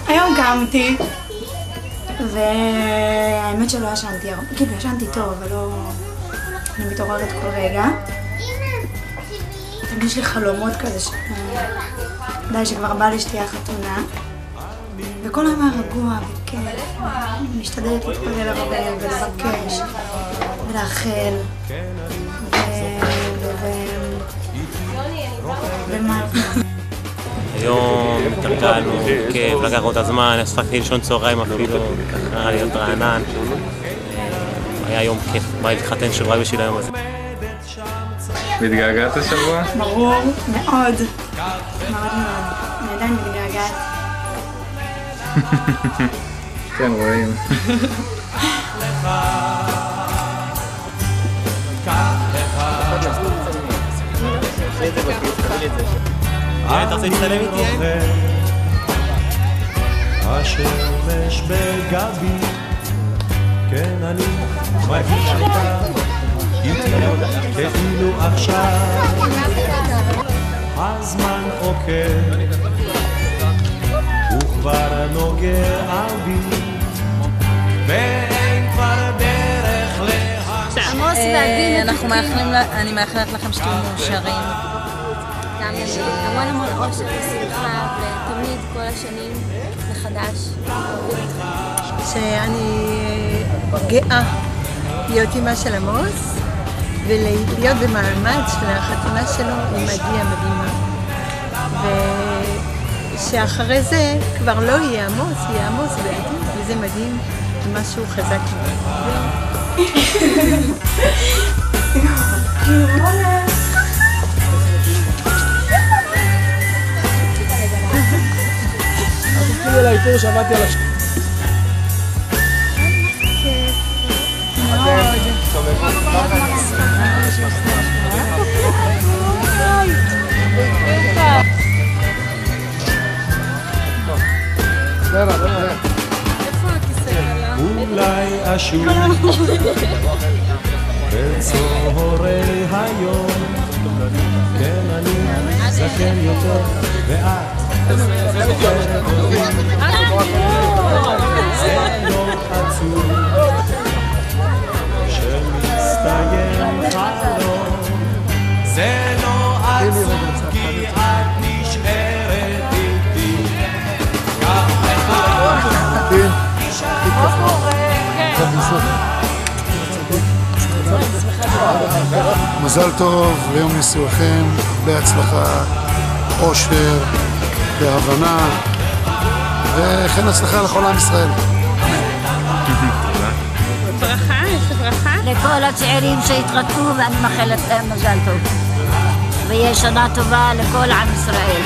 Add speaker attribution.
Speaker 1: היום קמתי, והאמת שלא ישנתי, כאילו ישנתי טוב, אבל לא... אני מתעוררת כל רגע. תמיד יש לי חלומות כזה, די שכבר בא לי שתהיה חתונה. וכל היום היה רגוע וכיף, אני משתדלת להתפלל הרבה ולבקש ולאחל ומה?
Speaker 2: היום התארגנו, כיף, לקחנו את הזמן, הספקתי לישון צהריים אפילו, ככה להיות רענן. היה יום כיף, בא להתחתן שבוע בשביל היום הזה.
Speaker 3: מתגעגעת השבוע?
Speaker 1: ברור, מאוד. מאוד. אני עדיין מתגעגעת.
Speaker 3: כן, רואים.
Speaker 2: אתה רוצה להצטלם איתי?
Speaker 4: השמש בגבי, כן אני מרגיש אותה כאילו עכשיו הזמן עוקר וכבר נוגע בי ואין כבר דרך
Speaker 5: עמוס ועדי, אני מאחלת לכם שתהיו מאושרים. גם המון המון אושר ושמחה ותמיד כל השנים מחדש.
Speaker 6: שאני גאה להיות אמא של עמוס ולהיות במעמד של החתונה שלו עם עדי המדהימה. ושאחרי זה כבר לא יהיה עמוס, יהיה עמוס ועדי, וזה מדהים, משהו חזק מאוד.
Speaker 4: תתחיל אליי פה שעבדתי על השם. אולי אשוב בצהרי היום, כן אני זקן יותר ואת זוכרת אותי, זה לא עצוב שמסתיים חלום, זה לא עצוב כי את נשארת איתי, כך אחד
Speaker 7: מזל טוב ליום נישואיכם, בהצלחה, אושר, בהבנה וכן הצלחה לכל עם ישראל.
Speaker 5: ברכה, יש ברכה?
Speaker 8: לכל הצעירים שהתחתנו ואני מאחלת להם מזל טוב ויהיה שנה טובה לכל עם ישראל.